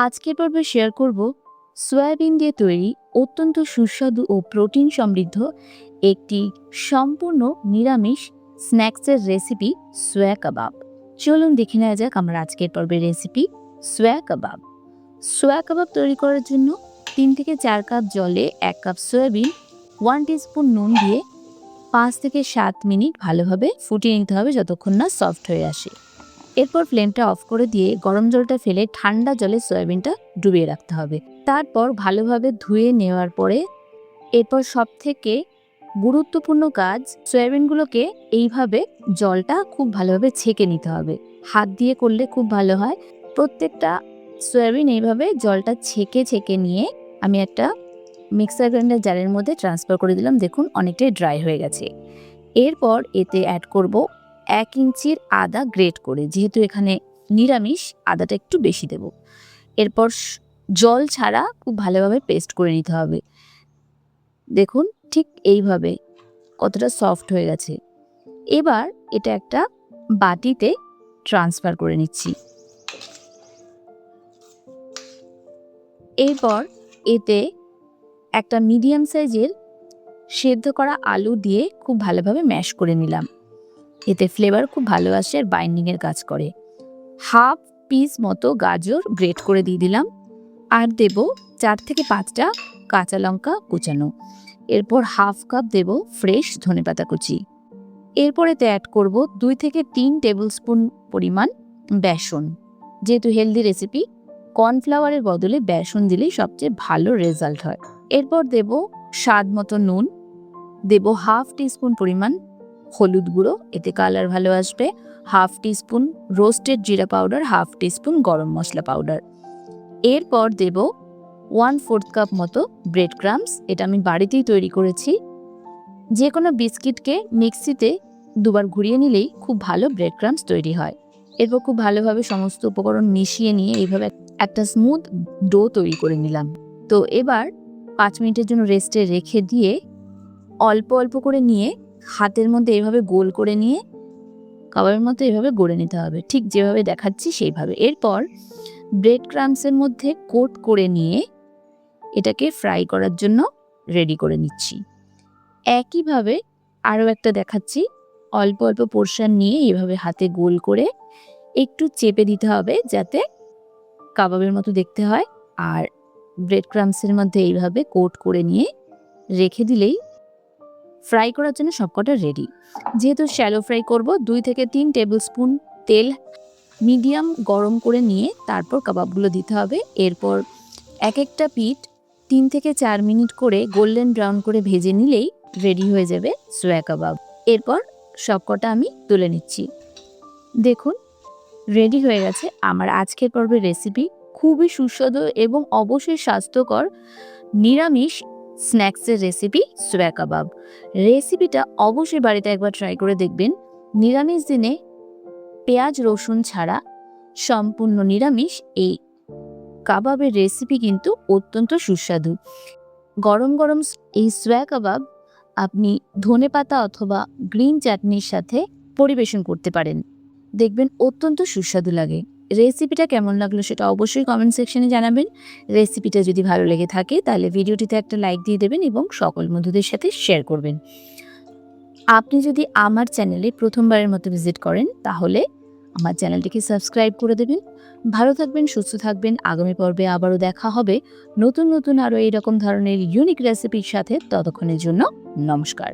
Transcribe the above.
আজকের পর্বে শেয়ার করব সয়াবিন দিয়ে তৈরি অত্যন্ত সুস্বাদু ও প্রোটিন সমৃদ্ধ একটি সম্পূর্ণ নিরামিষ স্ন্যাক্সের রেসিপি সোয়া কাবাব। চলুন দেখে নেওয়া যাক আমার আজকের পর্বের রেসিপি সোয়া কাবাব। সোয়া কাবাব তৈরি করার জন্য 3 থেকে 4 কাপ জলে 1 কাপ সয়াবিন, 1 টিস্পুন নুন দিয়ে 5 থেকে 7 মিনিট ভালোভাবে ফুটিয়ে নিতে হবে যতক্ষণ না সফট হয়ে আসে। এরপর ফ্লেমটা অফ করে দিয়ে গরম জলটা ফেলে ঠান্ডা জলে সয়াবিনটা ডুবিয়ে রাখতে হবে। তারপর ভালোভাবে ধুয়ে নেওয়ার পরে এরপর সবথেকে গুরুত্বপূর্ণ কাজ, সয়াবিনগুলোকে এইভাবে জলটা খুব ভালোভাবে ছেঁকে নিতে হবে। হাত দিয়ে করলে খুব ভালো হয়। প্রত্যেকটা সয়াবিন এইভাবে জলটা ছেঁকে নিয়ে আমি একটা মিক্সার গ্রাইন্ডার জারের মধ্যে ট্রান্সফার করে দিলাম। দেখুন অনেকটাই ড্রাই হয়ে গেছে। এরপর এতে অ্যাড করব 1 ইঞ্চির আদা গ্রেট করে, যেহেতু এখানে নিরামিষ আদাটা একটু বেশি দেব। এরপর জল ছাড়া খুব ভালোভাবে পেস্ট করে নিতে হবে। দেখুন ঠিক এইভাবে কতটা সফট হয়ে গেছে। এবার এটা একটা বাটিতে ট্রান্সফার করে নিচ্ছি। এরপর এতে একটা মিডিয়াম সাইজের সেদ্ধ করা আলু দিয়ে খুব ভালোভাবে ম্যাশ করে নিলাম। এতে ফ্লেভার খুব ভালো আসে আর বাইন্ডিংয়ের কাজ করে। হাফ পিস মতো গাজর গ্রেট করে দিয়ে দিলাম আর দেব 4 থেকে 5টা কাঁচা লঙ্কা কুচানো। এরপর হাফ কাপ দেব ফ্রেশ ধনেপাতা কুচি। এরপর এতে অ্যাড করব 2 থেকে 3 টেবিল স্পুন পরিমাণ বেসন। যেহেতু হেলদি রেসিপি, কর্নফ্লাওয়ারের বদলে বেসন দিলেই সবচেয়ে ভালো রেজাল্ট হয়। এরপর দেব স্বাদ মতো নুন, দেব হাফ টিস্পুন পরিমাণ হলুদ গুঁড়ো, এতে কালার ভালো আসবে, হাফ টিস্পুন রোস্টেড জিরা পাউডার, হাফ টিস্পুন গরম মশলা পাউডার। এরপর দেব 1/4 কাপ মতো ব্রেড ক্রাম্বস। এটা আমি বাড়িতেই তৈরি করেছি। যে কোনো বিস্কিটকে মিক্সিতে দুবার ঘুরিয়ে নিলেই খুব ভালো ব্রেড ক্রাম্বস তৈরি হয়। এরপর খুব ভালোভাবে সমস্ত উপকরণ মিশিয়ে নিয়ে এইভাবে একটা স্মুথ ডো তৈরি করে নিলাম। তো এবার 5 মিনিটের জন্য রেস্টে রেখে দিয়ে অল্প অল্প করে নিয়ে হাতের মধ্যে এইভাবে গোল করে নিয়ে কাবাবের মতো এইভাবে গড়ে নিতে হবে, ঠিক যেভাবে দেখাচ্ছি সেইভাবে। এরপর ব্রেড ক্রাম্বসের মধ্যে কোট করে নিয়ে এটাকে ফ্রাই করার জন্য রেডি করে নিচ্ছি। একইভাবে আরও একটা দেখাচ্ছি। অল্প অল্প পোর্শন নিয়ে এইভাবে হাতে গোল করে একটু চেপে দিতে হবে যাতে কাবাবের মতো দেখতে হয়। আর ব্রেড ক্রাম্বসের মধ্যে এইভাবে কোট করে নিয়ে রেখে দিলেই ফ্রাই করার জন্য সবকটা রেডি। যেহেতু শ্যালো ফ্রাই করব, 2 থেকে 3 টেবিল স্পুন তেল মিডিয়াম গরম করে নিয়ে তারপর কাবাবগুলো দিতে হবে। এরপর এক একটা পিঠ 3 থেকে 4 মিনিট করে গোল্ডেন ব্রাউন করে ভেজে নিলেই রেডি হয়ে যাবে সোয়া কাবাব। এরপর সবকটা আমি তুলে নিচ্ছি। দেখুন রেডি হয়ে গেছে আমার আজকের পর্বের রেসিপি। খুবই সুস্বাদু এবং অবশ্যই স্বাস্থ্যকর নিরামিষ স্ন্যাক্সের রেসিপি সোয়া কাবাব। রেসিপিটা অবশ্যই বাড়িতে একবার ট্রাই করে দেখবেন। নিরামিষ দিনে পেঁয়াজ রসুন ছাড়া সম্পূর্ণ নিরামিষ এই কাবাবের রেসিপি কিন্তু অত্যন্ত সুস্বাদু। গরম গরম এই সোয়া কাবাব আপনি ধনেপাতা অথবা গ্রিন চাটনির সাথে পরিবেশন করতে পারেন, দেখবেন অত্যন্ত সুস্বাদু লাগে। রেসিপিটা কেমন লাগলো সেটা অবশ্যই কমেন্ট সেকশনে জানাবেন। রেসিপিটা যদি ভালো লেগে থাকে তাহলে ভিডিওটিতে একটা লাইক দিয়ে দেবেন এবং সকল বন্ধুদের সাথে শেয়ার করবেন। আপনি যদি আমার চ্যানেলে প্রথমবারের মতো ভিজিট করেন তাহলে আমার চ্যানেলটিকে সাবস্ক্রাইব করে দেবেন। ভালো থাকবেন, সুস্থ থাকবেন। আগামী পর্বে আবারও দেখা হবে নতুন নতুন আরও এইরকম ধরনের ইউনিক রেসিপির সাথে। ততক্ষণের জন্য নমস্কার।